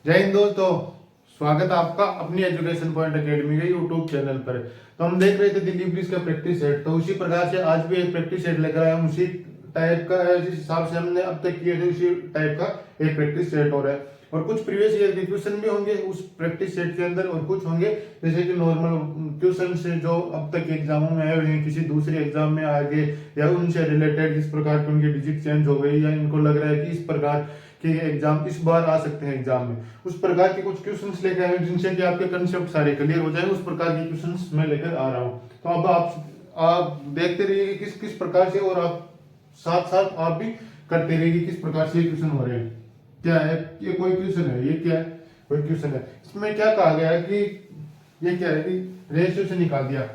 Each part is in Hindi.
जय हिंद दोस्तों, स्वागत है आपका अपनी एजुकेशन पॉइंट एकेडमी के यूट्यूब चैनल पर। तो हम देख रहे थे दिल्ली पुलिस का प्रैक्टिस सेट, तो उसी प्रकार से आज भी एक प्रैक्टिस सेट लेकर आए हम। उसी टाइप का है, जिस हिसाब से हमने अब तक किए थे उसी टाइप का एक प्रैक्टिस सेट हो रहा है। और कुछ प्रीवियस ईयर के क्वेश्चन भी होंगे उस प्रैक्टिस सेट के अंदर, और कुछ होंगे जैसे कि नॉर्मल क्वेश्चन से जो अब तक एग्जामों में आए हुए हैं, किसी दूसरे एग्जाम में आगे या उनसे रिलेटेड, जिस प्रकार की उनकी डिजिट चेंज हो गई या इनको लग रहा है कि इस प्रकार के एग्जाम इस बार आ सकते हैं एग्जाम में, उस प्रकार के कुछ क्वेश्चंस लेकर आए हैं जिनसे कि आपके कंसेप्ट सारे क्लियर हो जाए। उस प्रकार के क्वेश्चंस मैं लेकर आ रहा हूं। तो अब आप देखते रहिए कि किस किस प्रकार से, और आप साथ साथ आप भी करते रहिए किस प्रकार से क्वेश्चन हो रहे हैं। क्या है ये? कोई क्वेश्चन है, ये क्या है? कोई क्वेश्चन है। इसमें क्या कहा गया है कि ये क्या है कि रेशियो से निकाल दिया।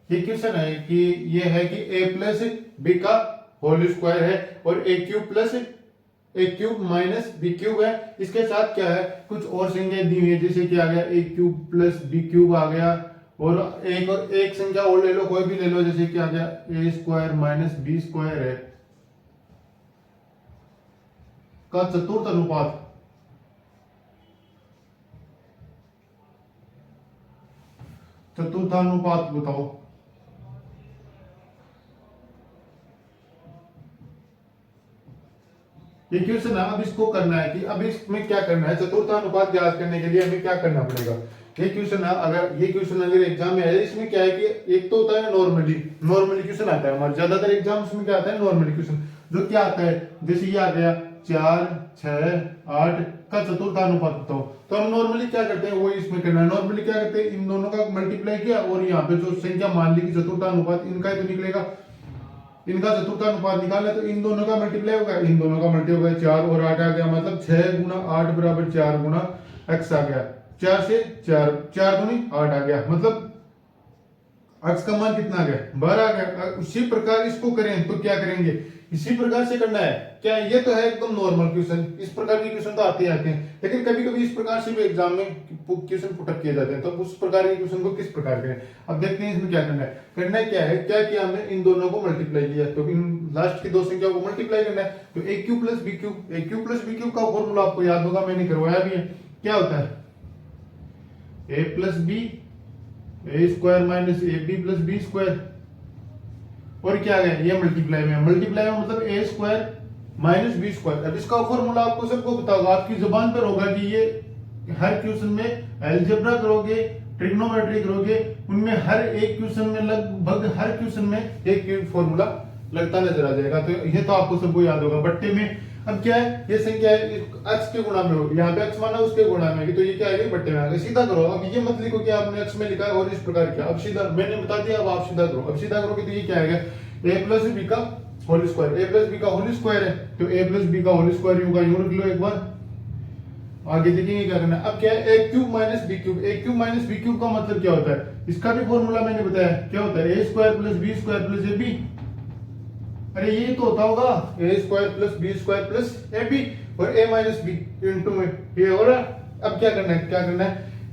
ये क्वेश्चन है कि ये है कि a प्लस बी का होल स्क्वायर है और a cube plus A cube minus B cube है। इसके साथ क्या है, कुछ और संख्या दी हुई है, जैसे कि आ गया a cube plus B cube आ गया, और एक संख्या और ले लो, कोई भी ले लो, जैसे कि आ गया a square minus B square है का चतुर्थ अनुपात। चतुर्थानुपात बताओ। ये क्वेश्चन है। अब इसको करना है कि अब इसमें क्या करना है, चतुर्थानुपात ज्ञात करने के लिए हमें क्या करना पड़ेगा। ये क्वेश्चन है, अगर ये क्वेश्चन अगर एग्जाम में है, इसमें क्या है कि एक तो होता है नॉर्मली क्वेश्चन आता है हमारे ज्यादातर एग्जाम्स में। क्या आता है? Normally question. जो क्या आता है, जैसे ये आ गया 4, 6, 8 का चतुर्थानुपात बताओ। तो हम नॉर्मली क्या करते हैं, वही इसमें करना है। नॉर्मली क्या करते हैं, इन दोनों का मल्टीप्लाई किया और यहाँ पे जो संख्या मान ली कि चतुर्थानुपात इनका ही तो निकलेगा, इनका चतुर्थानुपात निकालना, तो इन दोनों का मल्टीप्लाई होगा, इन दोनों का मल्टीप्लाई होगा। 4 और 8 आ गया, मतलब 6 गुना 8 बराबर 4 गुना x आ गया। 4 से 4, 4 दूनी 8 आ गया, मतलब x का मान कितना आ गया? 12 आ गया। उसी प्रकार इसको करें तो क्या करेंगे, इसी प्रकार से करना है। क्या ये तो है एकदम नॉर्मल क्वेश्चन, इस प्रकार के क्वेश्चन तो आते ही आते हैं, लेकिन कभी कभी इस प्रकार से भी एग्जाम में क्वेश्चन पुटअप किए जाते हैं। तो उस प्रकार के क्वेश्चन को किस प्रकार करें, अब देखते हैं इसमें क्या करना है। क्या है, क्या किया हमने, इन दोनों को मल्टीप्लाई किया, तो इन लास्ट की दो संख्या को मल्टीप्लाई करना है। तो ए क्यूब प्लस बी क्यूब, ए क्यूब प्लस बी क्यूब का फॉर्मूला आपको याद होगा, मैंने करवाया भी है। क्या होता है? ए plus B A square minus A B plus B square, और क्या है ये मल्टीप्लाई में मतलब ए स्क्वायर माइनस बी स्क्वायर। अब इसका फॉर्मूला आपको सबको पता होगा, आपकी जुबान पर होगा कि ये हर क्वेश्चन में अलजेब्रा करोगे, ट्रिग्नोमेट्री करोगे, उनमें हर एक क्वेश्चन में लगभग हर क्वेश्चन में एक फॉर्मूला लगता नजर आ जाएगा। तो ये तो आपको सबको याद होगा बट्टे में। अब क्या है, ये संख्या है x के गुणा में हो, यहाँ पे x माना उसके गुणा में, तो ये क्या है, बट्टे में आ गया। सीधा करो, अब ये मत लिखो कि आपने x में लिखा है और इस प्रकार किया। अब सीधा मैंने बता दिया, अब आप सीधा करो। अब सीधा करोगे तो ये क्या आएगा, a प्लस बी का whole square. a plus B का होल स्क्वायर है, तो a प्लस बी का होल स्क्वायर होगा, यूं रख लो एक बार। आगे देखेंगे क्या करना है। अब क्या है, a cube minus B cube. a cube minus B cube का मतलब क्या होता है, इसका भी फॉर्मूला मैंने बताया। क्या होता है, a square plus B square plus ab। अरे ये तो होता होगा ए square plus B square plus A B, और ए माइनस बी इंटू में ये हो रहा। अब क्या करना है,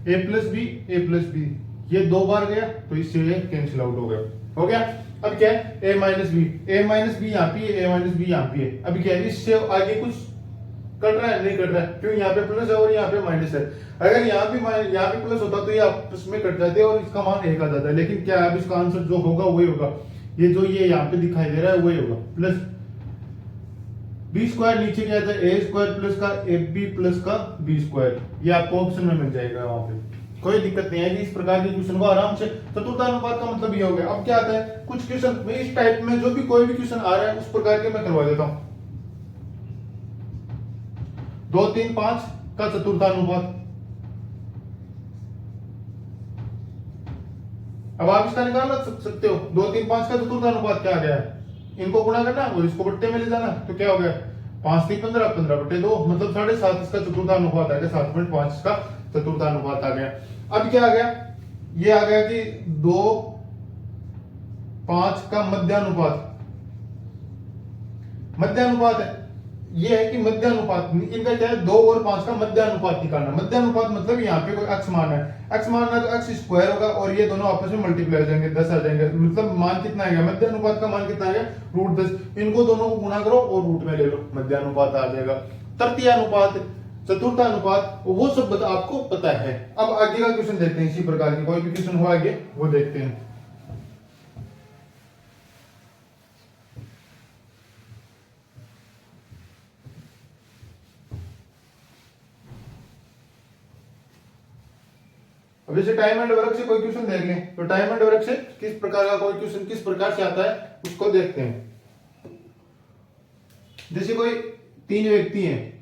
ए प्लस बी ये दो बार गया, तो इससे ये कैंसिल आउट हो गया। अब क्या है, ए माइनस बी यहाँ पे, ए माइनस बी यहाँ पे है। अब क्या है, इससे आगे कुछ कट रहा है? नहीं कट रहा है, क्यों? यहाँ पे प्लस है और यहाँ पे माइनस है। अगर यहाँ पे प्लस होता तो ये आपस में कट जाते और इसका मान एक आ जाता है। लेकिन क्या है, अब इसका आंसर जो होगा वही होगा, ये जो ये यहाँ पे दिखाई दे रहा है वही होगा। प्लस बी स्क्वायर नीचे क्या आता है, ए स्क्वायर प्लस का ए बी प्लस का बी स्क्वायर, ये आपको ऑप्शन में मिल जाएगा। वहां पे कोई दिक्कत नहीं है कि इस प्रकार के क्वेश्चन को आराम से, चतुर्थानुपात का मतलब ये हो गया। अब क्या आता है, कुछ क्वेश्चन में इस टाइप में जो भी कोई भी क्वेश्चन आ रहा है उस प्रकार के मैं करवा देता हूं। 2, 3, 5 का चतुर्थानुपात। अब आप इसका निकाल सकते हो। 2, 3, 5 का चतुर्थानुपात क्या आ गया है, इनको गुणा करना और इसको बट्टे में ले जाना, तो क्या हो गया, 5, 3, 15, 15/2, मतलब 7.5 इसका चतुर्थानुपात आ गया, 7.5 इसका चतुर्थानुपात आ गया। अब क्या आ गया, ये आ गया कि 2, 5 का मध्यानुपात है। ये है कि मध्यानुपात, इनका क्या है 2 और 5 का मध्यानुपात निकालना। मध्यानुपात मतलब यहाँ पे कोई अक्ष मान है, अक्ष मानना है तो अक्ष स्क्वायर होगा और ये दोनों आपस में मल्टीप्लाई हो जाएंगे, 10 आ जाएंगे। मतलब मान कितना आएगा, मध्यानुपात का मान कितना आएगा √10। इनको दोनों को गुणा करो और रूट में ले लो, मध्यानुपात आ जाएगा। तृतीयानुपात, चतुर्थानुपात, वो सब आपको पता है। अब आगे का क्वेश्चन देखते हैं, इसी प्रकार के कोई भी क्वेश्चन हुआ आगे वो देखते हैं। अब जैसे टाइम एंड वर्क से कोई क्वेश्चन देख लें, तो टाइम एंड वर्क से किस प्रकार का कोई क्वेश्चन किस प्रकार से आता है उसको देखते हैं। जैसे कोई तीन व्यक्ति हैं,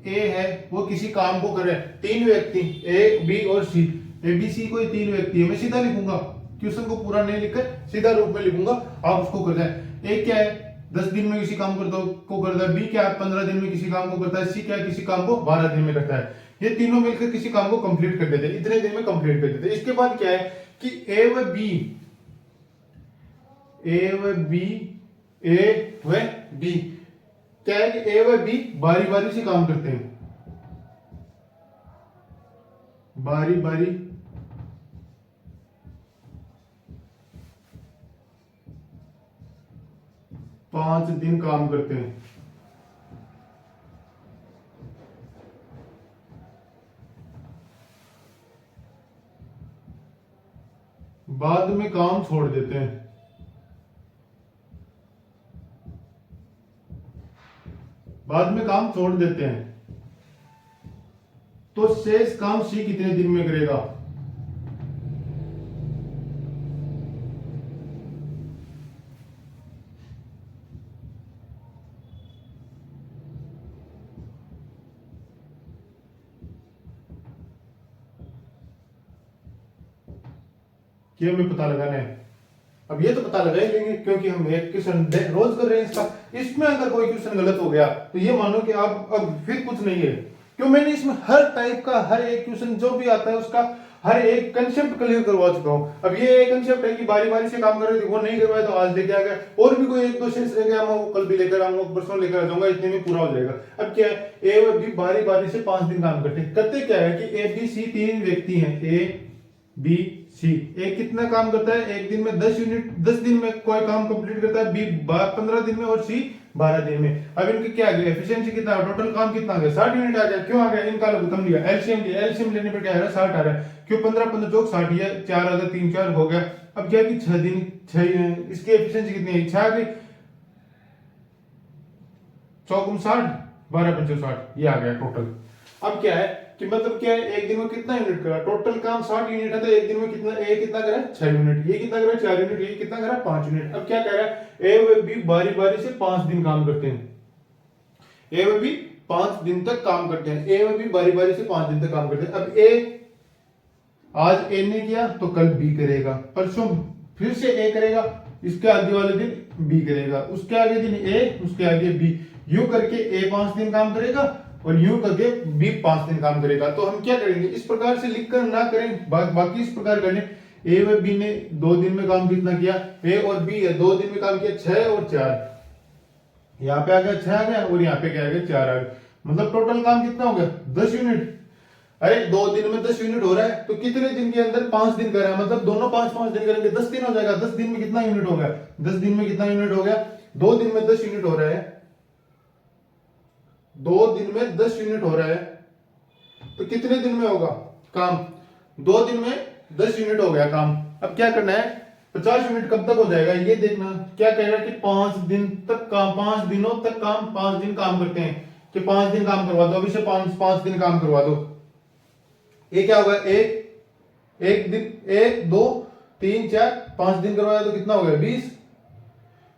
ए है वो किसी काम को कर रहे हैं, तीन व्यक्ति ए बी और सी, ए बी सी कोई तीन व्यक्ति है। मैं सीधा लिखूंगा, क्वेश्चन को पूरा नहीं लिखकर सीधा रूप में लिखूंगा, आप उसको कर जाए। ए क्या है 10 दिन में किसी काम को करता है, बी क्या है 15 दिन में किसी काम को करता है, सी क्या है किसी काम को 12 दिन में करता है। ये तीनों मिलकर किसी काम को कंप्लीट कर देते हैं, इतने दिन में कंप्लीट कर देते हैं। इसके बाद क्या है कि ए व बी क्या है कि ए व बी बारी बारी से काम करते हैं, बारी बारी 5 दिन काम करते हैं। बाद में काम छोड़ देते हैं। तो शेष काम सी कितने दिन में करेगा। ये हमें पता लगाना है। अब ये तो पता लगा ही लेंगे क्योंकि हम एक क्वेश्चन रोज कर रहे हैं इसका। इसमें अगर कोई क्वेश्चन गलत हो गया तो ये मानो कि आप अब फिर कुछ नहीं है, क्यों मैंने इसमें हर टाइप का हर एक क्वेश्चन जो भी आता है उसका हर एक कंसेप्ट क्लियर करवा चुका हूं। अब ये एक कंसेप्ट है कि बारी बारी से काम कर रहे थे, वो नहीं करवाया तो आज लेके आ गया, और भी कोई एक दो शेष रह गया मैं कल भी लेकर आऊंगा, परसों लेकर आ जाऊंगा, इतने में पूरा हो जाएगा। अब क्या है ए व बी बारी बारी से 5 दिन काम करते क्या है कि ए बी सी तीन व्यक्ति हैं, ए बी सी। ए कितना काम करता है एक दिन में 10 यूनिट, 10 दिन में कोई काम कंप्लीट करता है, बी 15 दिन में और सी 12 दिन में। अब इनके क्या आ गया एफिशिएंसी कितना, टोटल काम कितना आ गया 60 यूनिट आ गया। क्यों आ गया, इनका खत्म लिया, एलसीएम लेने पर क्या आ रहा है 60 आ रहा है। क्यों 15 15 चौक 60 है, 4 आ गया 3 4 हो गया। अब क्या कि 6 दिन 6 इसकी एफिशिएंसी कितनी है 6 आ गई, चौक 60 12 पंचो 60 ये आ गया टोटल। अब क्या है कि मतलब क्या है एक दिन में कितना यूनिट करा, टोटल काम 60 यूनिट है तो एक दिन में कितना ए कितना करा 6 यूनिट, ये कितना करा 4 यूनिट, ये कितना करा 5 यूनिट। अब क्या कह रहा है ए व बी बारी बारी से 5 दिन काम करते हैं, ए व बी 5 दिन तक काम करते हैं, ए व बी बारी बारी से 5 दिन तक काम करते हैं। अब ए आज ए ने किया तो कल बी करेगा, परसों फिर से ए करेगा, इसके आगे वाले दिन बी करेगा, उसके आगे दिन ए, उसके आगे बी, यूं करके ए 5 दिन काम करेगा और यूं करके बी 5 दिन काम करेगा। तो हम क्या करेंगे इस प्रकार से लिखकर ना करें, बाकी इस प्रकार करें। ए व बी ने 2 दिन में काम कितना किया, ए और बी है 2 दिन में काम किया 6 और 4, यहाँ पे आ गया 6 आ गया और यहाँ पे क्या आ गया 4 आ गया, मतलब टोटल काम कितना हो गया 10 यूनिट। अरे 2 दिन में 10 यूनिट हो रहा है तो कितने दिन के अंदर 5 दिन कर रहा है, मतलब दोनों 5 दिन करेंगे 10 दिन हो जाएगा। 10 दिन में कितना यूनिट हो गया, 10 दिन में कितना यूनिट हो गया, 2 दिन में 10 यूनिट हो रहा है, 2 दिन में 10 यूनिट हो रहा है तो कितने दिन में होगा काम, 2 दिन में 10 यूनिट हो गया काम। अब क्या करना है 50 यूनिट कब तक हो जाएगा ये देखना। क्या कह रहा है कि 5 दिन तक काम, 5 दिनों तक काम, 5 दिन काम करते हैं कि 5 दिन काम करवा दो, अभी से 5 दिन काम करवा दो। ये क्या होगा एक दिन 1 2 3 4 5 दिन करवाया तो कितना हो गया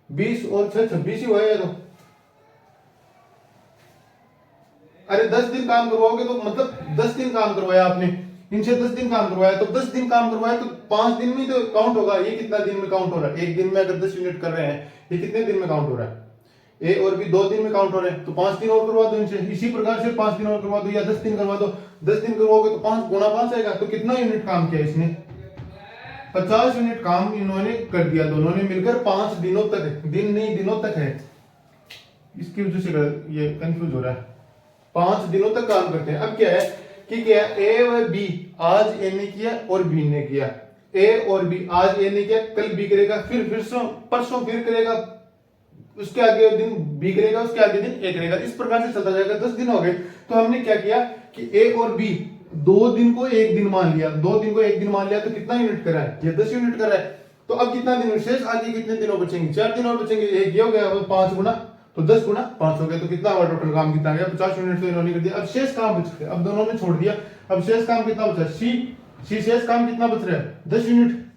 20 और 6 26 ही हुआ है। तो अरे 10 दिन काम करवाओगे तो मतलब 10 दिन काम करवाया आपने, इनसे 10 दिन काम करवाया तो 10 दिन काम करवाया तो 5 दिन में तो काउंट होगा। ये कितना दिन में काउंट हो रहा है, एक दिन में अगर 10 यूनिट कर रहे हैं ये कितने दिन में काउंट हो रहा है, ए और बी 2 दिन में काउंट हो रहे हैं तो 5 दिन और करवा दो इनसे। इसी प्रकार से 5 दिन और करवा दो या 10 दिन करवा दो, 10 दिन करवाओगे तो 5 गुणा 5 आएगा तो कितना यूनिट काम किया इसने 50 यूनिट काम इन्होंने कर दिया, दोनों ने मिलकर 5 दिनों तक, दिन नहीं दिनों तक है, इसकी वजह से ये कंफ्यूज हो रहा है। 5 दिनों तक काम करते हैं। अब क्या है कि क्या ए और बी, आज ए ने किया और बी ने किया, ए और बी, आज ए ने किया, कल बी करेगा, फिर परसों फिर करेगा, उसके आगे दिन बी करेगा, उसके आगे दिन ए करेगा, इस प्रकार से चलता जाएगा। 10 दिन हो गए। तो हमने क्या किया कि ए और बी 2 दिन को 1 दिन मान लिया, 2 दिन को 1 दिन मान लिया, तो कितना यूनिट कर रहा है, ये 10 यूनिट कर रहा है। तो अब कितना दिन शेष, आगे कितने दिनों बचेंगे, 4 दिन और बचेंगे। ये हो गया 5 गुना, तो 10 गुना 5 हो गया, तो कितना हुआ टोटल काम, कितना गया 50 यूनिट तो इन्होंने कर दिया। अब शेष काम बच गया, अब दोनों ने छोड़ दिया, अब शेष काम कितना बचा, सी शेष काम कितना बच रहा है 10 यूनिट।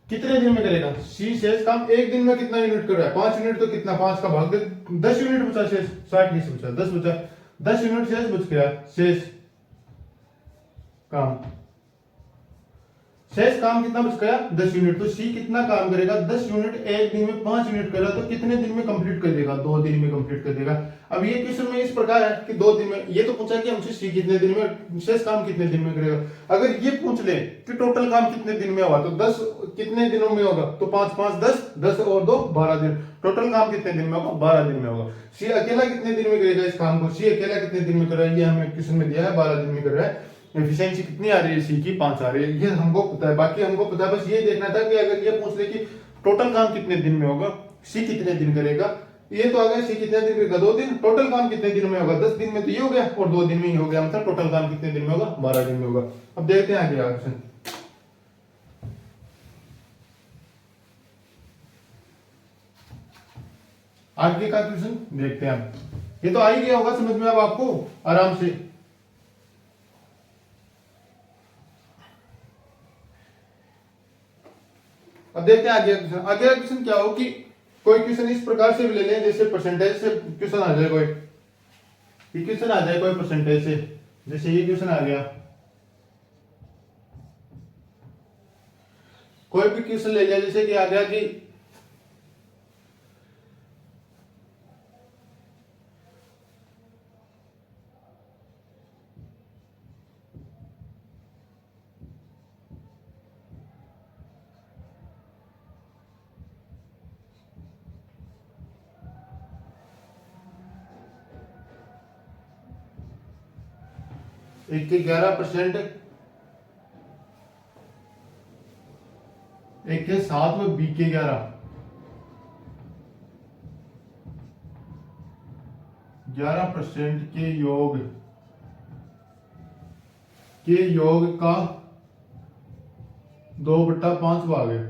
कितने दिन में करेगा, सी शेष काम 1 दिन में कितना यूनिट कर रहा है 5 यूनिट, तो कितना 5 का भाग 10 यूनिट बचा, शेष 60 नहीं से बचा 10 बचा, 10 यूनिट शेष बच गया। शेष काम कितना बच गया 10 यूनिट। तो सी कितना काम करेगा 10 यूनिट, 1 दिन में 5 यूनिट करेगा, तो कितने दिन में कंप्लीट कर देगा, 2 दिन में कंप्लीट कर देगा। अब ये क्वेश्चन में इस प्रकार है कि 2 दिन में, ये तो पूछा कि हमसे सी कितने दिन में, शेष काम कितने दिन में करेगा। अगर ये पूछ ले कि टोटल काम कितने दिन में होगा, तो 10 कितने दिनों में होगा, तो 5 5 10, 10 और 2 12 दिन, टोटल काम कितने दिन में होगा 12 दिन में होगा। सी अकेला कितने दिन में करेगा इस काम को, सी अकेला कितने दिन में कर रहा है, ये हमें क्वेश्चन में दिया है 12 दिन में कर रहा है। एफिशिएंसी कितनी आ रही है, सी की 5 आ रही है, ये हमको पता है। बाकी हमको पता है, बस ये देखना था कि अगर ये पूछ ले कि टोटल काम कितने दिन में होगा, सी कितने दिन करेगा, ये तो आ गया सी कितने दिन करेगा 2 दिन, टोटल काम कितने दिन में होगा 10 दिन में, तो ये हो गया, और 2 दिन में ही हो गया, मतलब टोटल काम कितने दिन में होगा 12 दिन में होगा। अब देखते हैं आगे क्वेश्चन। आगे का क्वेश्चन देखते हैं। ये तो आ ही गया होगा समझ में अब आपको आराम से। अब देखते हैं आगे क्वेश्चन। आगे क्वेश्चन क्या हो कि कोई क्वेश्चन इस प्रकार से भी ले लें, जैसे परसेंटेज से क्वेश्चन आ जाए, कोई क्वेश्चन आ जाए कोई परसेंटेज से, जैसे ये क्वेश्चन आ गया, कोई भी क्वेश्चन ले लिया, जैसे कि आ गया कि एक के 11%, एक के 7 में बी के 11% के योग का 2/5 भाग है।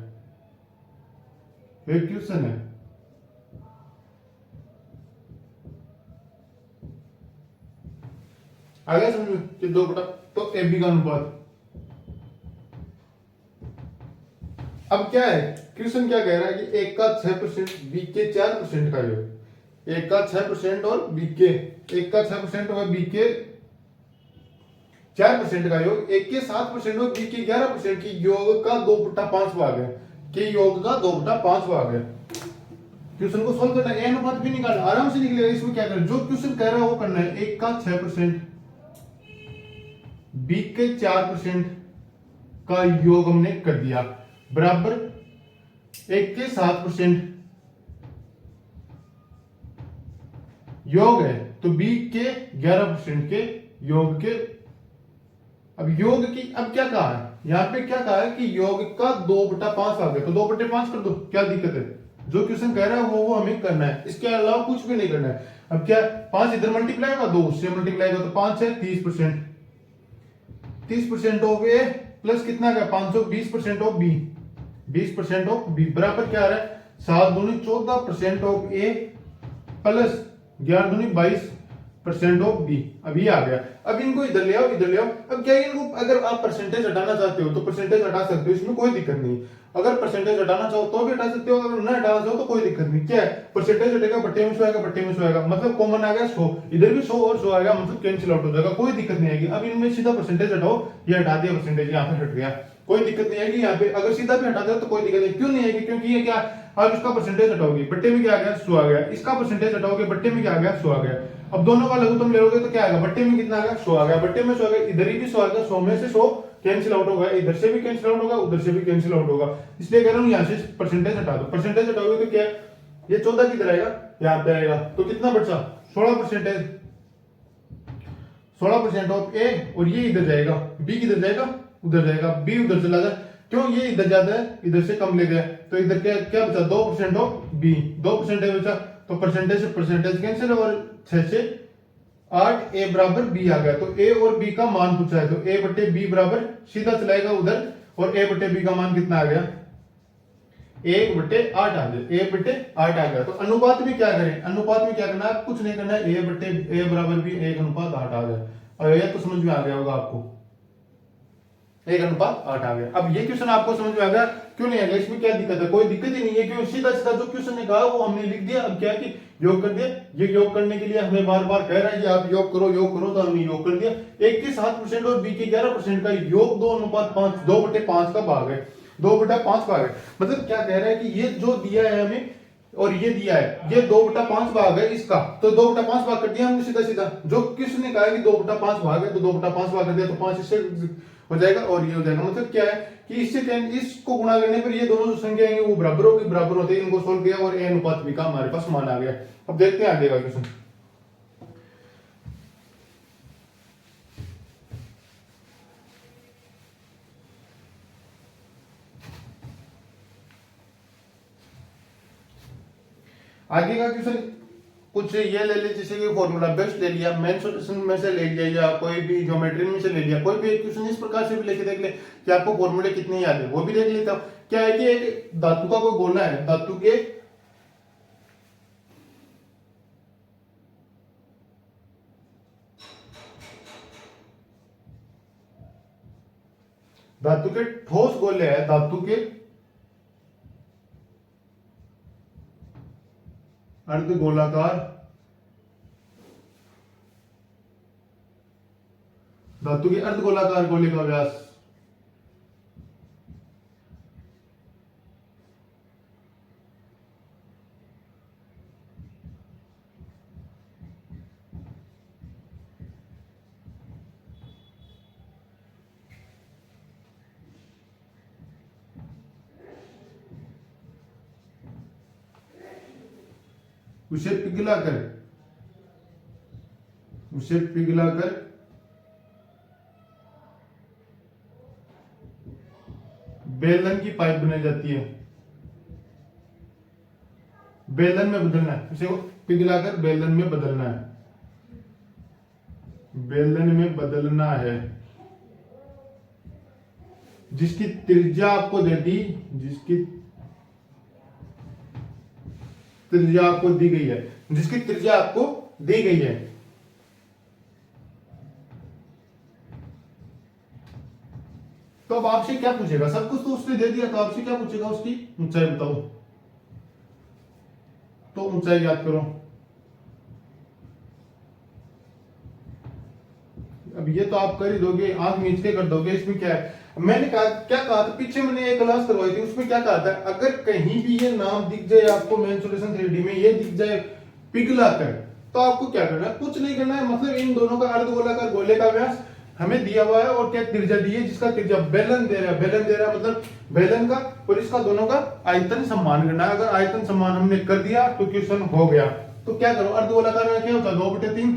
एक क्वेश्चन है, आगे समझो कि 2/, तो ए बी का अनुपात। अब क्या है क्वेश्चन, क्या कह रहा है कि एक का 6%, बी के 4% का योग, एक का 6% और बी के, एक का 6% और बी के 4% का योग, एक के 7% और बी के 11% की योग का 2/5 भाग है, के योग का 2/5 भाग है। क्वेश्चन को सोल्व करना है, अनुपात भी निकालना, आराम से निकलेगा। इसमें क्या करना, जो क्वेश्चन कह रहा है वो करना है। एक का 6%, बी के 4% का योग हमने कर दिया, बराबर एक के 7% योग है, तो बी के 11% के योग के। अब योग की, अब क्या कहा है यहां पे, क्या कहा है कि योग का 2/5 आ गया, तो 2/5 कर दो, क्या दिक्कत है। जो क्वेश्चन कह रहा है वो हमें करना है, इसके अलावा कुछ भी नहीं करना है। अब क्या 5 इधर मल्टीप्लाई होगा, 2 उससे मल्टीप्लाई होगा, तो 5 है 30%, 30% ऑफ ए प्लस कितना का 520% ऑफ बी, 20% ऑफ बी, बराबर क्या आ रहा है 7 दूनी 14% ऑफ ए प्लस 11 दूनी 22% ऑफ बी। अब ये आ गया। अब इनको इधर ले आओ, इधर ले आओ। अब क्या इनको, अगर आप परसेंटेज हटाना चाहते हो तो परसेंटेज हटा सकते हो, इसमें कोई दिक्कत नहीं। अगर परसेंटेज हटाना चाहो तो भी हटा सकते हो, अगर ना हटाना चाहो तो कोई दिक्कत नहीं। क्या है, परसेंटेज हटेगा, बट्टे में 100 आएगा, बट्टे में 100 आएगा, मतलब कॉमन आ गया 100, इधर भी 100 और 100 आएगा, मतलब कैंसिल आउट हो जाएगा, कोई दिक्कत नहीं आएगी। अब इनमें सीधा परसेंटेज हटाओ, ये हटा दिया परसेंटेज, यहाँ पे हट गया, कोई दिक्कत नहीं आएगी। यहाँ पे अगर सीधा भी हटा दो तो कोई दिक्कत नहीं, क्यों नहीं आएगी, क्योंकि ये क्या, अब इसका परसेंटेज हटाओगे, बट्टे में क्या आ गया 100 आ गया, इसका परसेंटेज हटाओगे, बट्टे में क्या आ गया 100 आ गया। अब दोनों का लघुत्तम ले लोगे तो क्या आएगा, बट्टे में कितना आ गया 100 आ गया, बट्टे में 100 आ गया, इधर ही भी 100 आ गया, 100 में से 100 कैंसिल आउट होगा, इधर से भी कैंसिल आउट होगा, उधर से भी कैंसिल आउट होगा, इसलिए कह रहा हूँ यहाँ से परसेंटेज हटा दो। परसेंटेज हटाओगे तो क्या है, ये 14 किधर आएगा, यहाँ पे आएगा, तो कितना बचा 16%। 16% ऑफ ए, और ये इधर जाएगा, बी किधर जाएगा, उधर जाएगा, बी उधर चला जाए, क्यों ये इधर ज्यादा है, इधर से कम ले गया, तो इधर क्या क्या बचा 2% ऑफ बी, 2% बचा, तो परसेंटेज से परसेंटेज कैंसिल, और 6 से 8 ए बराबर बी आ गया। तो ए और बी का मान पूछा है, तो ए बटे बी बराबर सीधा चलाएगा उधर, और ए बटे बी का मान कितना आ गया, 1/8 आ गया, 1/8 आ गया। तो अनुपात भी क्या करें, अनुपात में क्या करना है, कुछ नहीं करना है, ए बटे ए बराबर भी 1/8 आ गया, और ये तो समझ में आ गया होगा आपको, 1/8 आ गया। अब ये क्वेश्चन आपको समझ में आ गया, क्यों नहीं आ गया, इसमें क्या दिक्कत है, कोई दिक्कत ही नहीं है, क्यों सीधा सीधा जो क्वेश्चन ने कहा वो हमने लिख दिया। अब क्या है कि योग कर दिया, ये योग करने के लिए हमें बार बार कह रहा है कि आप योग करो योग करो, तो हमने योग कर दिया। ए के 7% और बी के 11% का योग 2/5, 2/5 का भाग है, 2/5 भाग है। मतलब क्या कह रहा है कि ये जो दिया है हमें और ये दिया है, ये 2/5 भाग है इसका, तो 2/5 भाग कर दिया हमने सीधा सीधा। जो किसने कहा कि 2/5 भाग है, तो 2/5 भाग कर दिया, तो 5 इससे हो जाएगा और ये हो जाएगा। मतलब क्या है कि इससे इसको गुणा करने पर ये दोनों जो संख्या आएंगे वो बराबर होगी, बराबर होते हैं, इनको सोल्व किया और ए अनुपात बी का हमारे पास मान आ गया। अब देखते हैं आगे का क्वेश्चन। आगे का क्वेश्चन कुछ ये ले लीजिए, जैसे कि फॉर्मूला बेस्ड ले लिया, मेन सॉल्यूशन में से ले लिया, या कोई भी ज्योमेट्री में से ले लिया, कोई भी एक क्वेश्चन इस प्रकार से भी लेके देख ले कि आपको फॉर्मूले कितने याद है, वो भी देख लेता हूं। क्या है कि एक धातु का कोई गोला है, धातु के ठोस गोले है, धातु के अर्धगोलाकार धातु के अर्धगोलाकार गोले का व्यास उसे पिघलाकर बेलन की पाइप बनाई जाती है, बेलन में बदलना है, इसे पिघलाकर बेलन में बदलना है, बेलन में बदलना है, जिसकी त्रिज्या आपको दे दी, जिसकी त्रिज्या आपको दी गई है, जिसकी त्रिज्या आपको दी गई है। तो अब आपसे क्या पूछेगा, सब कुछ तो उसने दे दिया, तो आपसे क्या पूछेगा, उसकी ऊंचाई बताओ, तो ऊंचाई याद करो। अब ये तो आप कर ही दोगे, आंख मीच के कर दोगे, इसमें क्या है। मैंने कहा क्या कहा था पीछे, मैंने एक क्लास करवाई थी, उसमें क्या कहा था, अगर कहीं भी ये नाम दिख जाए आपको मेन सॉल्यूशन 3D में, ये दिख जाए पिघलाकर, तो आपको क्या करना है, कुछ नहीं करना है। मतलब इन दोनों का अर्धगोलाकार गोले का व्यास हमें दिया हुआ है, और क्या त्रिज्या दी है, जिसका त्रिज्या बेलन दे रहा है, बेलन दे रहा है, मतलब बेलन का और इसका दोनों का आयतन समान करना है। अगर आयतन समान हमने कर दिया तो क्वेश्चन हो गया। तो क्या करो, अर्धगोलाकार में क्या होता है, 2/3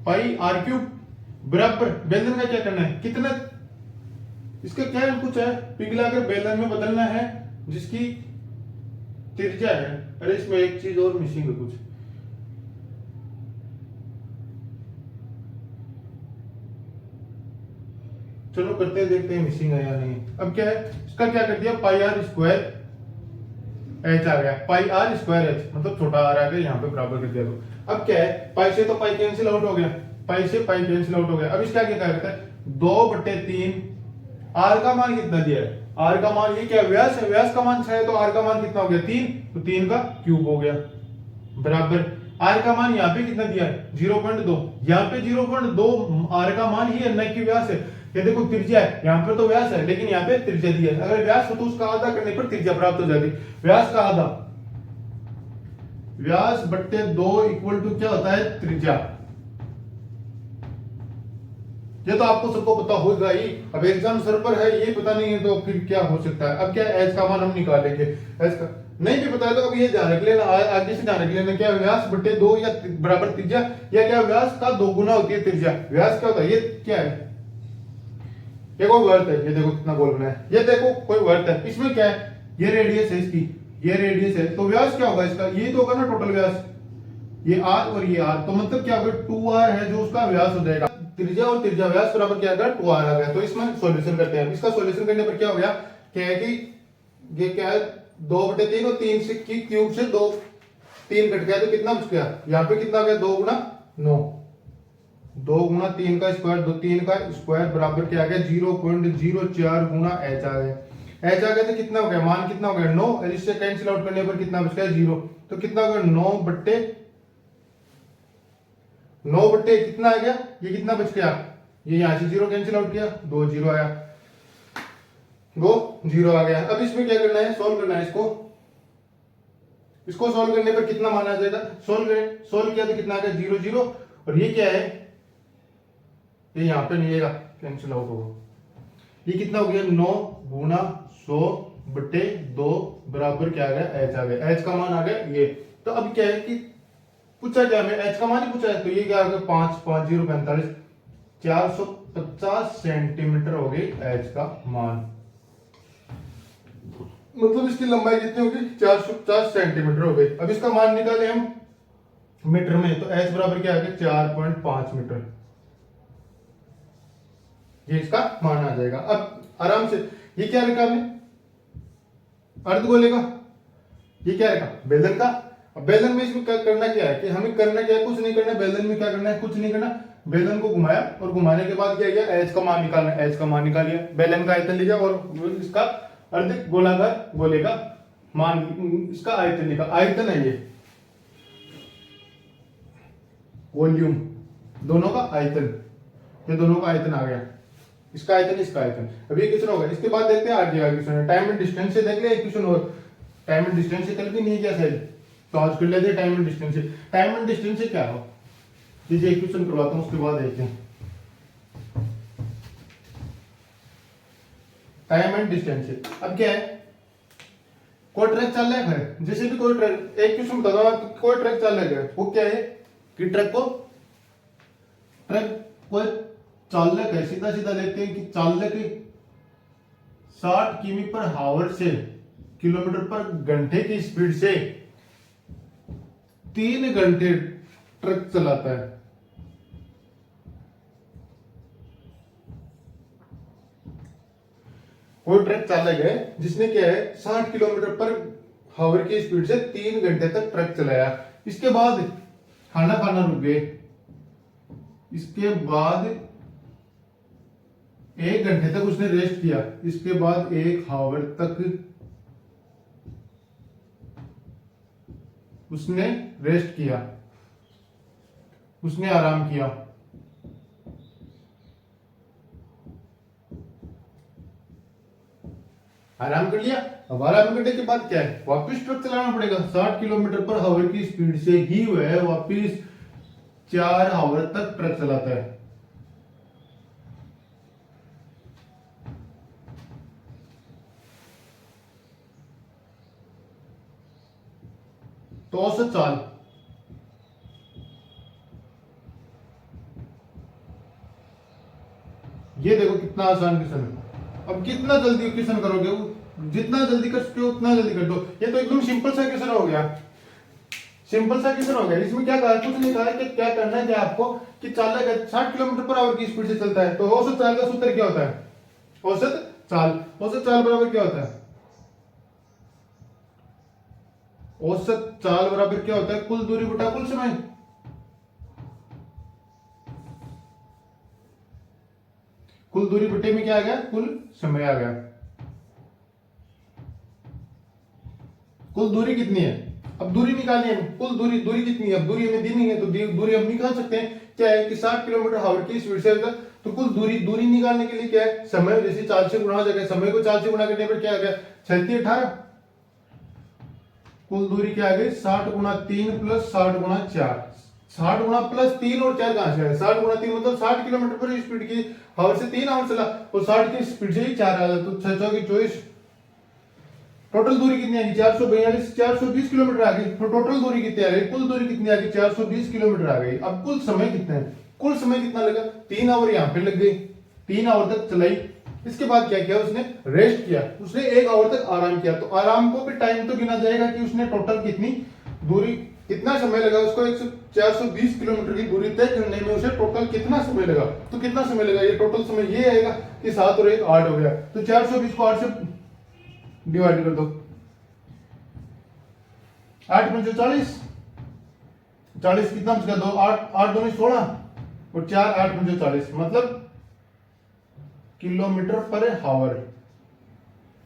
पाई r³ बराबर बेलन का क्या करना है, कितना, इसका क्या कुछ है, पिघलाकर बेलन में बदलना है, जिसकी त्रिज्या है। अरे इसमें एक चीज और मिसिंग है कुछ, चलो करते हैं, देखते हैं मिसिंग है या नहीं। अब क्या है, इसका क्या कर दिया, πr² h आ गया, πr²h मतलब छोटा r आ गया, यहाँ पे बराबर कर दिया। तो अब क्या है, पाई से तो पाई कैंसिल आउट हो गया, पाई से पाई कैंसिल आउट हो गया। अब इसका क्या करता है, 2/3, r का मान कितना दिया है, r का मान ये क्या व्यास है, व्यास का मान 6 है, तो r का मान कितना हो गया 3, तो 3 का क्यूब हो गया, बराबर r का मान यहाँ पे कितना दिया है 0.2, यहाँ पे 0.2 r का मान ही है, न कि व्यास है। ये देखो त्रिज्या है, यहाँ पर तो व्यास है, लेकिन यहाँ पे त्रिज्या दिया है। अगर व्यास हो तो उसका आधा करने पर त्रिज्या प्राप्त हो जाती। व्यास का आधा, व्यास बट्टे 2 इक्वल टू क्या होता है, त्रिज्या। ये तो आपको सबको पता होगा ही। अब एग्जाम सर पर है ये पता नहीं है तो फिर क्या हो सकता है। अब क्या एच का मान हम निकालेंगे, एच का नहीं भी पता है तो अब ये ध्यान रख लेना, आगे से ध्यान रख लेना क्या व्यास बटे 2 या बराबर त्रिज्या, या क्या व्यास का 2 गुना होती है त्रिज्या। व्यास क्या होता है, ये क्या है, ये कोई वर्त है, ये देखो कितना गोल बना है, ये देखो कोई वर्त है, इसमें क्या है, ये रेडियस है इसकी, ये रेडियस है, तो व्यास क्या होगा इसका, ये तो होगा ना टोटल व्यास, ये आर और ये आर, तो मतलब क्या होगा 2r है जो उसका व्यास हो जाएगा। त्रिज्या और त्रिज्या व्यास बराबर क्या आएगा 2r आ गया। तो इसमें सॉल्यूशन करते हैं। इसका सॉल्यूशन करने पर क्या हो गया, क्या है कि ये क्या है 2/3 और 3 से की क्यूब से 2 3 कट गया तो कितना बच गया, यहाँ पे कितना गया 2 गुना 9, 2 गुना 3 का स्क्वायर, 2 3 का स्क्वायर बराबर क्या आ गया 0.04 गुना एच आ गया। एच आ गया तो कितना हो गया, मान कितना हो गया 9, और इससे कैंसिल आउट करने पर कितना बच गया 0, तो कितना हो गया 9 बट्टे कितना आ गया, ये कितना बच गया, ये यहां से 0 कैंसिल आउट किया, 2 0 आया, 2 0 आ गया। अब इसमें क्या करना है, सोल्व करना है इसको, इसको सोल्व करने पर कितना मान आ जाएगा, सोल्व किया तो कितना आ गया 0 0, और ये क्या है, ये यहां पे नहीं आएगा, कैंसिल आउट होगा, ये कितना हो गया 9 गुना 100 बट्टे 2 बराबर क्या आ गया एच आ गया, एच का मान आ गया ये। तो अब क्या है कि पूछा क्या हमें, एच का मान ही पूछा है, तो ये क्या आ गया 5 5 0 45, 450 सेंटीमीटर हो गई एच का मान, मतलब इसकी लंबाई कितनी होगी 450 सेंटीमीटर हो गई। अब इसका मान निकाले हम मीटर में, तो एच बराबर क्या आ गया 4.5 मीटर, ये इसका मान आ जाएगा। अब आराम से ये क्या रखा हमने, अर्धगोले का, ये क्या रखा बेलन का। अब बेलन में इसमें क्या करना, क्या है कि हमें करना क्या है, कुछ नहीं करना, बेलन में क्या करना है, कुछ नहीं करना, बेलन को घुमाया और घुमाने के बाद क्या किया, एच का मान निकालना, एच का मान निकाल लिया, बेलन का आयतन लिया और इसका अर्ध गोलाकार गोले का मान, इसका आयतन लिखा, आयतन है ये वॉल्यूम, दोनों का आयतन, ये दोनों का आयतन आ गया, इसका आयतन इसका आयतन। अब ये क्वेश्चन होगा, इसके बाद देखते हैं आगे का क्वेश्चन, टाइम एंड डिस्टेंस से देख ले एक क्वेश्चन और, टाइम एंड डिस्टेंस से कल भी नहीं किया शायद, तो आज कर लेते हैं टाइम एंड डिस्टेंस से। टाइम एंड डिस्टेंस से क्या हो, लीजिए एक क्वेश्चन करवाता हूं उसके बाद देखते हैं टाइम एंड डिस्टेंस से। अब क्या है, कोई ट्रक चल रहा है, जैसे भी कोई ट्रक, एक क्वेश्चन बता दो, कोई ट्रक चल रहा है, वो क्या है कि ट्रक कोई चालक है, सीधा सीधा लेते हैं कि चालक 60 किमी पर हावर से किलोमीटर पर घंटे की स्पीड से 3 घंटे ट्रक चलाता है। कोई ट्रक चालक है जिसने क्या है 60 किलोमीटर पर हावर की स्पीड से 3 घंटे तक ट्रक चलाया, इसके बाद खाना खाना रुक गए, इसके बाद 1 घंटे तक उसने रेस्ट किया, इसके बाद 1 हावर तक उसने रेस्ट किया, उसने आराम किया, आराम कर लिया। अब आराम करने के बाद क्या है, वापस ट्रक चलाना पड़ेगा, 60 किलोमीटर पर हावर की स्पीड से ही वह वापस 4 हावर तक ट्रक चलाता है। तो औसत चाल, ये देखो कितना आसान क्वेश्चन है। अब कितना जल्दी क्वेश्चन करोगे, जितना जल्दी कर सकते हो उतना जल्दी कर दो। ये तो एकदम सिंपल सा क्वेश्चन हो गया, सिंपल सा क्वेश्चन हो गया। इसमें क्या कहा, कुछ नहीं कहा कि क्या करना है, क्या आपको कि चालक 60 किलोमीटर पर आवर की स्पीड से चलता है, तो औसत चाल का सूत्र क्या होता है, औसत चाल बराबर क्या होता है, औसत चाल बराबर क्या होता है, कुल दूरी बटा कुल समय। कुल दूरी बटे में क्या आ गया, कुल समय आ गया। कुल दूरी कितनी है, अब दूरी निकालनी है, कुल दूरी कितनी है, अब दूरी हमें दी नहीं है तो दूरी हम निकाल सकते हैं। क्या है कि 60 किलोमीटर हावर की स्पीड से, तो कुल दूरी निकालने के लिए क्या है, समय जैसे 4 से गुणा हो जाएगा, समय को 4 से गुणा करने पर क्या आ गया 36 18, कुल दूरी क्या आ गई 60 गुणा 3 प्लस 60 गुणा 4, 60 गुणा प्लस 3 और 4 कहां से आया? 60 गुणा 3 मतलब 60 किलोमीटर पर स्पीड की हवा से 3 आवर चला और 60 की स्पीड से ही 4 आया, तो 6 चौके 24। टोटल दूरी कितनी आ गई? 442, 420 किलोमीटर आ गई। तो टोटल दूरी कितनी आ गई? कुल दूरी कितनी आ गई? 420 किलोमीटर आ गई। अब कुल समय कितना है? कुल समय कितना लगा? 3 आवर यहाँ पे लग गई, 3 आवर तक चलाई। इसके बाद क्या किया उसने? रेस्ट किया, उसने 1 आवर तक आराम किया। तो आराम को भी टाइम तो गिना जाएगा कि उसने टोटल कितनी दूरी, कितना समय लगा उसको 420 किलोमीटर की दूरी तय करने में, उसे टोटल कितना समय लगा? तो कितना समय लगा? ये टोटल समय ये आएगा कि 7 और 1 8 हो गया। तो 420 को 8 से डिवाइड कर दो, 8 पंचे 40, 40 कितना बचेगा? 2 8 8 दूनी 16 और 4 8 पंचे 40 मतलब किलोमीटर पर हावर।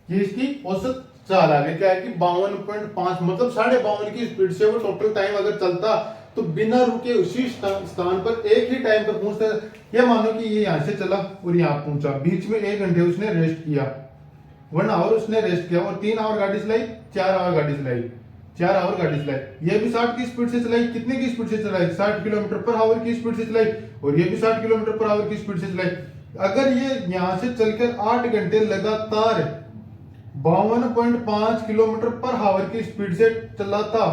ये इसकी औसत चाल आ गई। क्या है कि 52.5 मतलब 52.5 की स्पीड से वो टोटल टाइम अगर चलता तो बिना रुके उसी स्थान पर एक ही टाइम पर पहुंचता। ये मानो कि ये यहां से चला और यहां पहुंचा, बीच में 1 घंटे उसने रेस्ट किया, 1 आवर उसने रेस्ट किया और 3 आवर गाड़ी चलाई, 4 आवर गाड़ी चलाई, 4 आवर गाड़ी चलाई। ये भी 60 की स्पीड से चलाई। कितने की स्पीड से चलाई? 60 किलोमीटर पर आवर की स्पीड से चलाई और ये भी 60 किलोमीटर पर आवर की स्पीड से चलाई। अगर ये यहां से चलकर 8 घंटे लगातार 52.5 किलोमीटर पर आवर की स्पीड से चलाता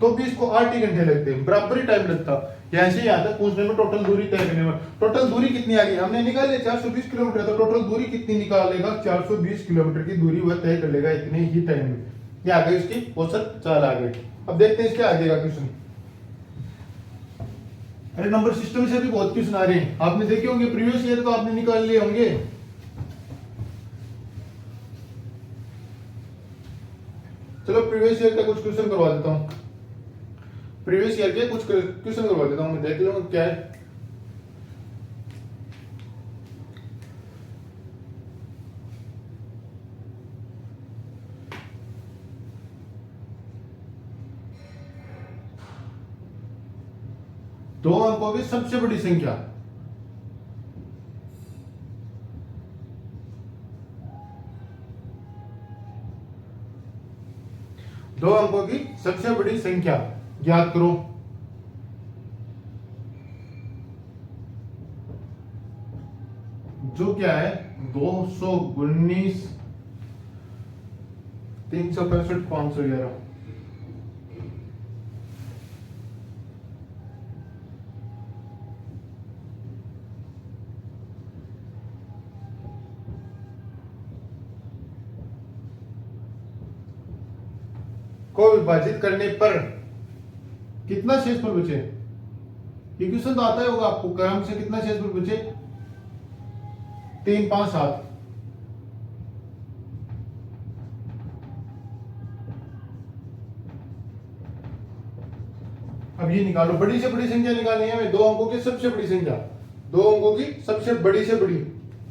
तो भी इसको 8 ही घंटे लगते, बराबर ही टाइम लगता यहां से यहां तक पहुंचने में, टोटल दूरी तय करने में। टोटल दूरी कितनी आ गई? हमने निकाले 420 किलोमीटर, तो टोटल दूरी कितनी निकालेगा? 420 किलोमीटर की दूरी वह तय कर लेगा इतने ही टाइम में। ये आ गई इसकी औसत चाल आ गई। अब देखते हैं इसके आगे का क्वेश्चन। अरे नंबर सिस्टम से भी बहुत क्वेश्चन आ रहे हैं, आपने देखे होंगे प्रीवियस ईयर तो आपने निकाल लिए होंगे। चलो प्रीवियस ईयर का कुछ क्वेश्चन करवा देता हूं, प्रीवियस ईयर के कुछ क्वेश्चन करवा देता हूं, मैं देख लूंगा क्या है। दो अंकों की सबसे बड़ी संख्या, दो अंकों की सबसे बड़ी संख्या ज्ञात करो। जो क्या है? 219, 365, 511। को विभाजित करने पर कितना शेषफल बचे? ये क्वेश्चन तो आता ही होगा आपको, क्रम से कितना शेषफल बचे? 3 5 7। अब ये निकालो, बड़ी से बड़ी संख्या निकालनी है हमें, दो अंकों की सबसे बड़ी संख्या, दो अंकों की सबसे बड़ी से बड़ी,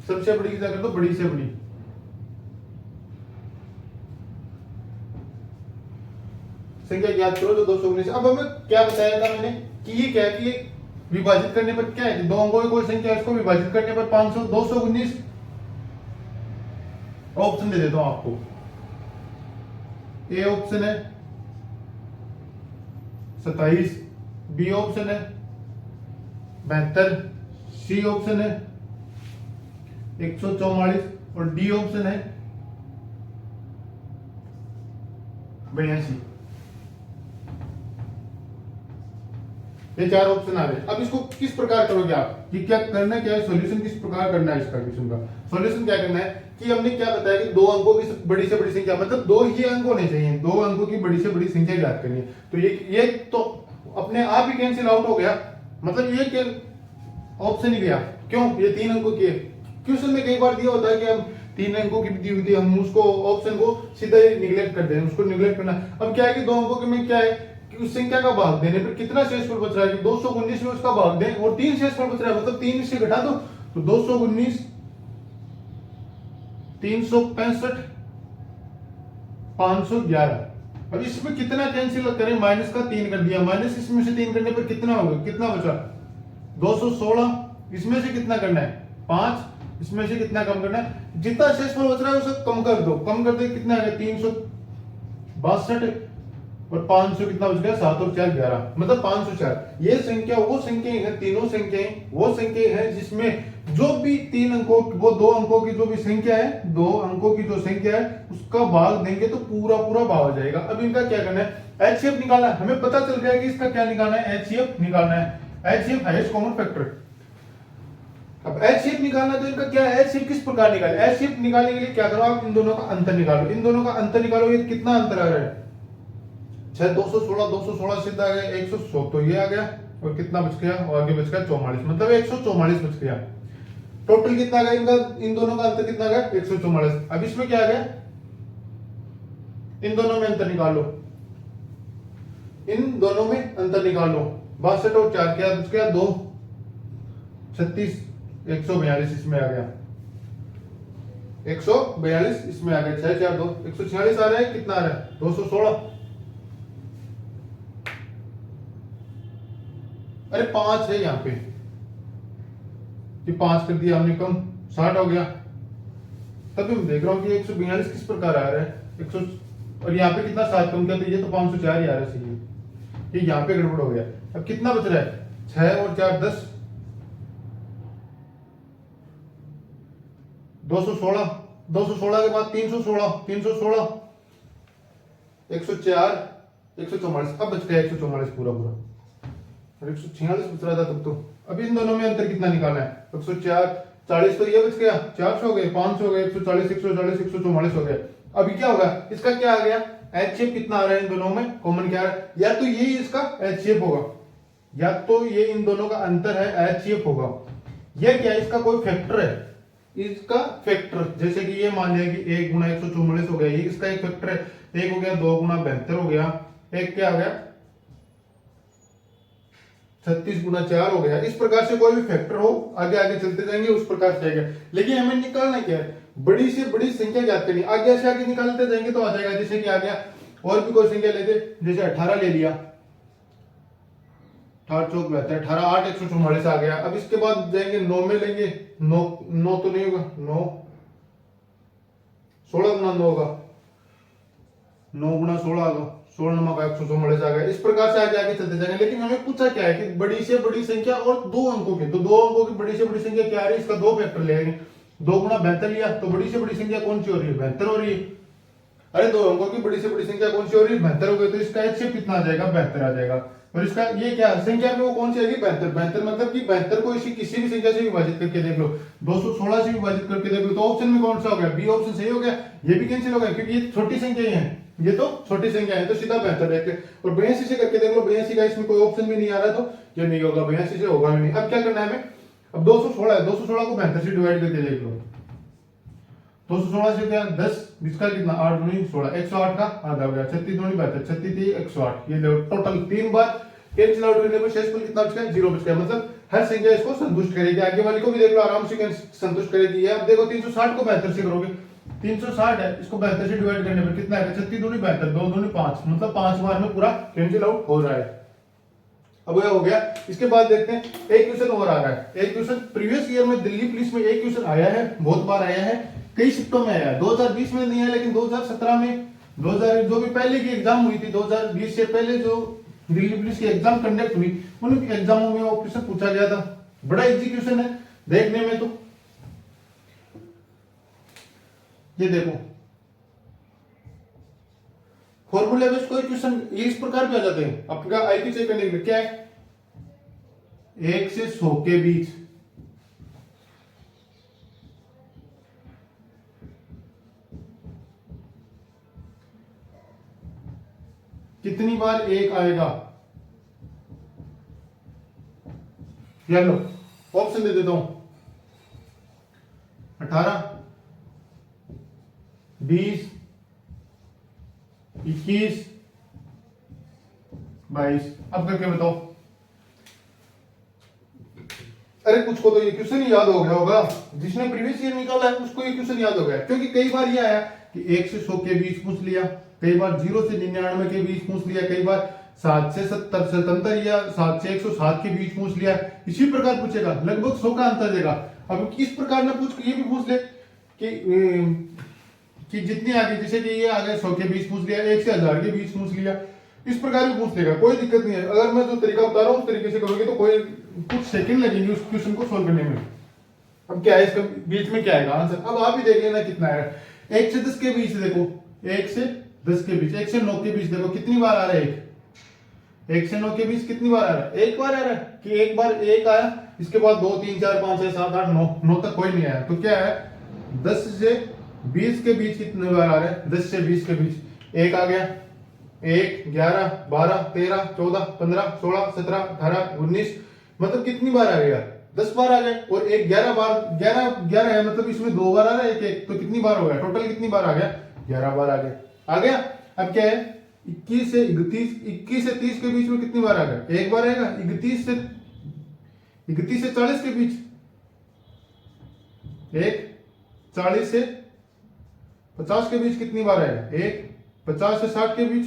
सबसे बड़ी क्या कर दो? बड़ी से बड़ी। संख्या ज्ञात करो जो 219। अब हमें क्या बताया था मैंने कि ये क्या है कि ये विभाजित करने पर क्या है? दो अंकों की कोई संख्या, इसको विभाजित करने पर 500 219। ऑप्शन दे देता हूं आपको। ए ऑप्शन है 27, बी ऑप्शन है 72, सी ऑप्शन है 144 और डी ऑप्शन है 82। ये 4 ऑप्शन आ रहे। अब इसको किस प्रकार करोगे आप? कि क्या करना, क्या है सॉल्यूशन, किस प्रकार करना है इसका क्वेश्चन का सॉल्यूशन? क्या करना है कि हमने क्या बताया कि दो अंकों की बड़ी से बड़ी संख्या, मतलब दो ही अंक होने चाहिए, दो अंकों की बड़ी से बड़ी संख्या ज्ञात करनी है। तो ये तो अपने आप ही कैंसिल आउट हो गया, मतलब ये ऑप्शन ही गया। क्यों? ये 3 अंकों की है। क्वेश्चन में कई बार दिया होता है कि हम 3 अंकों की दी हुई थी, हम उसको ऑप्शन को सीधा ही निगलेक्ट कर दें, उसको निगलेक्ट करना। अब क्या है कि दो अंकों के में क्या है कि उस संख्या का भाग देने पर कितना शेषफल बच रहा है कि 219 में उसका भाग दें और 3 शेषफल बच रहा है, मतलब 3 से घटा दो तो 219 365 511। अब इसमें कितना कैंसिल करें? माइनस का 3 कर दिया, माइनस इसमें से 3 करने पर कितना होगा? कितना बचा? 216। इसमें से कितना करना है? 5। इसमें से कितना कम करना है? जितना शेषफल बच रहा है उसे कम कर दो, कम कर दे कितना है? 362 और 500 कितना बच गया, 7 और 4 11, मतलब 504। ये संख्या वो संख्या है, तीनों संख्याएं वो संख्या है जिसमें जो भी 3 अंकों वो 2 अंकों की जो भी संख्या है, 2 अंकों की जो संख्या है उसका भाग देंगे तो पूरा पूरा भाग हो जाएगा। अब इनका क्या करना है, एचसीएफ निकालना है। हमें पता चल गया कि इसका क्या निकालना है, एचसीएफ निकालना है, एचसीएफ हाईएस्ट कॉमन फैक्टर। अब एचसीएफ निकालना तो इनका क्या है, एचसीएफ किस प्रकार निकाले, एचसीएफ निकालने के लिए क्या करो आप, इन दोनों का अंतर निकालो, इन दोनों का अंतर निकालो। ये कितना अंतर आ रहा है, 6 216 सीधा आ गया 100, तो ये आ गया और कितना बच गया, और आगे बच गया 44, मतलब 144 बच गया। टोटल कितना आ गया इनका, इन दोनों का अंतर कितना आ गया, 144। अब इसमें क्या आ गया, इन दोनों में अंतर निकालो, इन दोनों में अंतर निकालो। 62 और 4 क्या बच गया, 2 36, 142 इसमें आ गया, 142 इसमें आ गया, 6 4 2 146 आ रहा है, कितना आ रहा है 216। अरे 5 है यहाँ पे, कि 5 कर दिया हमने कम, 60 हो गया। तभी मैं देख रहा हूँ कि 142 किस प्रकार आ रहा है, 100 और यहाँ पे कितना 7 कम किया, तो ये तो 504 ही आ रहा है सही, ये यहाँ पे गड़बड़ हो गया। अब कितना बच रहा है, 6 और 4 10, 216, 216 के बाद 316, 316, 104, 144, अब बच गया 144 पूरा पूरा, और 146 बच रहा था तब तो। अभी इन दोनों में अंतर कितना निकालना है, 104 40, तो ये बच गया, 400 हो गए, 500 हो गए, 140 140 144 हो गया। अभी क्या होगा, इसका क्या आ गया, एचसीएफ कितना आ रहा है इन दोनों में, कॉमन क्या आ रहा है, या तो ये इसका एचसीएफ होगा, या तो ये इन दोनों का अंतर है एचसीएफ होगा, ये क्या है, इसका कोई फैक्टर है, इसका फैक्टर। जैसे कि ये मान लिया कि 1 गुना 144 हो गया, ये इसका एक फैक्टर है, 1 हो गया, 2 गुना 72 हो गया, एक क्या हो गया 36 गुना 4 हो गया। इस प्रकार से कोई भी फैक्टर हो, आगे आगे चलते जाएंगे उस प्रकार से आएगा। लेकिन हमें निकालना क्या है, बड़ी से बड़ी संख्या ज्ञात करनी, आगे से आगे निकालते जाएंगे तो आ जाएगा। जैसे कि आ गया, और भी कोई संख्या लेते, जैसे 18 ले लिया, 18 चौक 72, 18 8 144 आ गया। अब इसके बाद जाएंगे 9 में लेंगे, 9 तो नहीं होगा, 9 16 गुना 9 होगा, 9 गुना 16 होगा, 16 नंबर का 144 आ गया। इस प्रकार से आगे आगे चलते जाएंगे। लेकिन हमें पूछा क्या है कि बड़ी से बड़ी संख्या और 2 अंकों की, तो 2 अंकों की बड़ी से बड़ी संख्या क्या आ रही है, इसका 2 फैक्टर ले आएंगे। 2 गुना 72 लिया, तो बड़ी से बड़ी संख्या कौन सी हो रही है, 72 हो रही है। अरे 2 अंकों की बड़ी से बड़ी संख्या कौन सी हो रही है, 72 हो गई, तो इसका एचसीएफ कितना आ जाएगा, 72 आ जाएगा। और इसका ये क्या संख्या में वो कौन सी आएगी, 72। 72 मतलब कि 72 को इसी किसी भी संख्या से विभाजित करके देख लो, 216 से विभाजित करके देख लो, तो ऑप्शन में कौन सा हो गया, बी ऑप्शन सही हो गया। ये भी कैंसिल हो गया क्योंकि ये छोटी संख्या ही है, ये तो छोटी संख्या है, तो सीधा 72 देख। और 82 से करके देख लो, 82 का इसमें कोई ऑप्शन भी नहीं आ रहा, तो ये नहीं होगा, 82 से होगा भी नहीं। अब क्या करना है हमें, अब 216 है, 216 को 72 से डिवाइड करके देख लो, 216 से क्या 10, इसका कितना 8 दूनी 16, 108 का आधा हो गया, 36 दूनी 72, 36 108, ये टोटल 3 बार कैंसिल आउट करने पर शेषफल कितना बच गया, 0 बच गया। मतलब हर संख्या इसको संतुष्ट करेगी। आगे वाली को भी देख लो, आराम से संतुष्ट करेगी। ये अब देखो 360 को 72 से करोगे, 360 है, इसको 72 से डिवाइड करने पर कितना है, 36 दूनी 72, 2 दूनी 5, मतलब 5 बार में पूरा कैंसिल आउट हो रहा है। अब यह हो गया। इसके बाद देखते हैं एक क्वेश्चन और आ रहा है। एक क्वेश्चन प्रीवियस ईयर में दिल्ली पुलिस में एक क्वेश्चन आया है, बहुत बार आया है, कई शिफ्टों में आया है। 2020 में नहीं आया, लेकिन 2017 में 2000 जो भी पहले की एग्जाम हुई थी, 2020 से पहले जो दिल्ली पुलिस की एग्जाम कंडक्ट हुई, उन एग्जामों में वो क्वेश्चन पूछा गया था। बड़ा इजी क्वेश्चन है देखने में, तो ये देखो फॉर्मूला बेस्ड कोई क्वेश्चन इस प्रकार पे आ जाते हैं। आपका आईक्यू चेक करने के लिए क्या है, 1 से 100 के बीच कितनी बार 1 आएगा। यार लो ऑप्शन दे देता हूं, 18, 20, 21, 22। अब करके बताओ। अरे कुछ को तो ये क्वेश्चन याद हो गया होगा, जिसने प्रीवियस ईयर निकाला है उसको ये क्वेश्चन याद हो गया, क्योंकि कई बार ये आया कि 1 से 100 के बीच पूछ लिया, कई बार 0 से 99 के बीच पूछ लिया, कई बार 7 से 77 या 7 से 107 के बीच पूछ लिया। इसी प्रकार पूछेगा, लगभग 100 का अंतर देगा। अब इस प्रकार ना पूछ के ये भी पूछ ले कि जितने आगे, जैसे कि ये आगे 100 के बीच पूछ लिया, 1 से 1000 के बीच पूछ लिया, इस प्रकार भी पूछ लेगा, कोई दिक्कत नहीं है। अगर मैं जो तरीका बता रहा हूँ उस तरीके से करोगे तो कोई कुछ सेकंड लगेंगे उस क्वेश्चन को सोल्व करने में। अब क्या है इसका बीच में क्या आएगा आंसर, अब आप ही देख लेना कितना आएगा। 1 से 10 के बीच देखो, 1 से 10 के बीच, 1 से 9 के बीच देखो कितनी बार आ रहा है 1 से 9 के बीच कितनी बार आ रहा है, एक बार आ रहा है कि एक बार एक आया, इसके बाद 2 3 4 5 6 7 8 9 9 तक कोई नहीं आया। तो क्या है 10 से 20 के बीच कितने बार आ रहा है, 10 से 20 के बीच एक आ गया, 1 11 12 13 14 15 16 17 18 19, मतलब कितनी बार आ गया 10 बार आ गए। और एक 11 बार 11 है, मतलब इसमें 2 बार आ रहा है एक एक, तो कितनी बार हो गया टोटल, कितनी बार आ गया 11 बार आ गया। अब क्या है 21 से 30 के बीच में कितनी बार आ गया, एक बार आएगा। 31 से 40 के बीच एक, 40 से 50 के बीच कितनी बार आएगा एक, 50 से 60 के बीच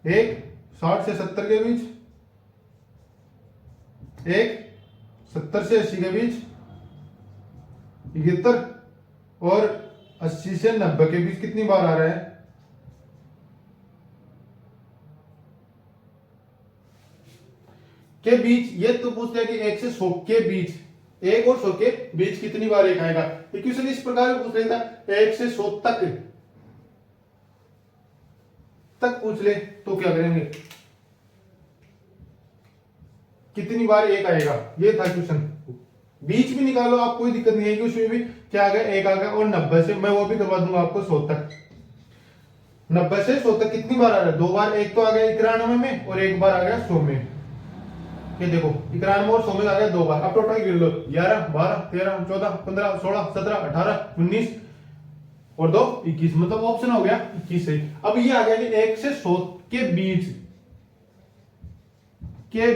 एक, 60 से 70 के बीच एक, 70 से 80 के बीच 71, और 80 से 90 के बीच कितनी बार आ रहा है के बीच। ये तो पूछता है कि 1 से 100 के बीच, 1 और 100 के बीच कितनी बार एक आएगा। क्वेश्चन इस प्रकार पूछ लेता 1 से 100 तक पूछ ले तो क्या करेंगे, कितनी बार एक आएगा, ये था क्वेश्चन। बीच भी निकालो आप, कोई दिक्कत नहीं है कि उसमें भी क्या आ गया एक आ गया। और 90 से मैं वो भी करवा दूंगा आपको 100 तक, 90 से 100 तक कितनी बार आ रहा है, 2 बार, एक तो आ गया 91 में और एक बार आ गया 100 में। ये देखो 91 और 100 में आ गया 2 बार। अब टोटल गिन लो 11 12 13 14 15 16 17 18 19 और 2 21, मतलब ऑप्शन हो गया 21 सही। अब ये आ गया कि 1 से 100 के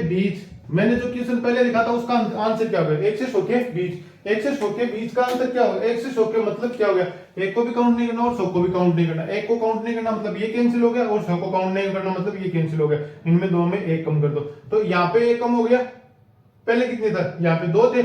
बीच मैंने जो क्वेश्चन पहले लिखा था उसका आंसर क्या होगा, 1 से 100 के बीच, 1 से 100 के बीच का आंसर क्या होगा, 1 से 100 के मतलब क्या हो गया, एक को भी काउंट नहीं करना और 100 को भी काउंट नहीं करना। एक को काउंट नहीं करना मतलब ये कैंसिल हो गया, और 100 को काउंट नहीं करना मतलब ये कैंसिल हो गया। इनमें दो में एक कम कर दो, तो यहाँ पे एक कम हो गया, पहले कितने था यहाँ पे 2 थे,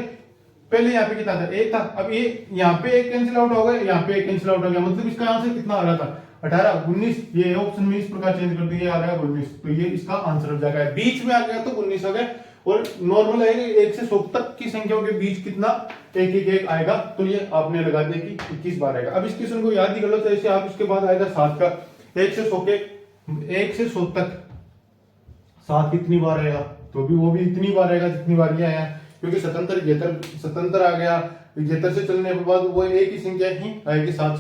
पहले यहाँ पे कितना था 1 था। अब ये यहाँ पे एक कैंसिल आउट हो गया, यहाँ पे एक कैंसिल आउट हो गया, मतलब इसका आंसर कितना आ रहा था 18 19। ये ऑप्शन में इस प्रकार चेंज कर दिया, आ गया 19, तो ये इसका आंसर हो जाएगा। बीच में आ गया तो 19 हो गया, और नॉर्मल है 1 से 100 तक की संख्याओं के बीच कितना एक आएगा, तो ये आपने लगा दिया कि 21 बार आएगा। अब इस क्वेश्चन को याद ही कर लो, तो ऐसे आप इसके बाद आएगा 7 का, 1 से 100 तक 7 कितनी बार आएगा, तो भी वो भी इतनी बार आएगा जितनी बार ये आया, क्योंकि स्वतंत्र आ गया। विजेतर से चलने के बाद वो एक ही संख्या ही आएगी, 7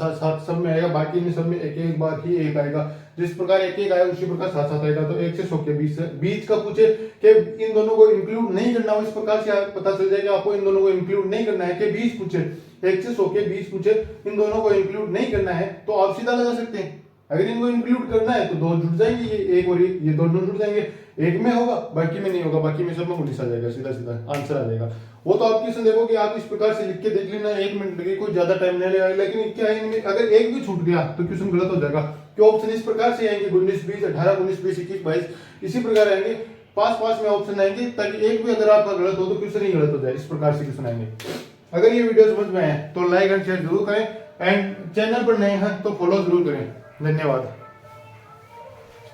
सब में आएगा, बाकी में सब में एक बार ही एक आएगा। जिस प्रकार एक आया उसी प्रकार 7 आएगा। तो 1 से 100 के बीच का पूछे कि इन दोनों को इंक्लूड नहीं करना हो, इस प्रकार से पता चल जाएगा आपको इन दोनों को इंक्लूड नहीं करना है। कि बीच पूछे 1 से 100 के बीच पूछे इन दोनों को इंक्लूड नहीं करना है, तो आप सीधा लगा सकते हैं। अगर इनको इंक्लूड करना है तो 2 जुड़ जाएंगे, ये एक और ये दोनों जुड़ जाएंगे, एक में होगा बाकी में नहीं होगा, बाकी में सब में उल्टा आ जाएगा, सीधा आंसर आ जाएगा। वो तो आप क्वेश्चन देखो कि आप इस प्रकार से लिख के देख लेना, 1 मिनट लगे, कोई ज्यादा टाइम नहीं लगेगा। लेकिन क्या है इनमें अगर एक भी छूट गया तो क्वेश्चन गलत हो जाएगा, क्यों ऑप्शन इस प्रकार से आएंगे 19 20 18 19 20 21 22 इसी प्रकार आएंगे, 5 में ऑप्शन आएंगे, ताकि एक भी अगर आपका गलत हो तो क्वेश्चन ही गलत हो जाए, इस प्रकार से क्वेश्चन आएंगे। अगर ये वीडियो समझ में आए तो लाइक एंड शेयर जरूर करें, एंड चैनल पर नए हैं तो फॉलो जरूर करें। धन्यवाद।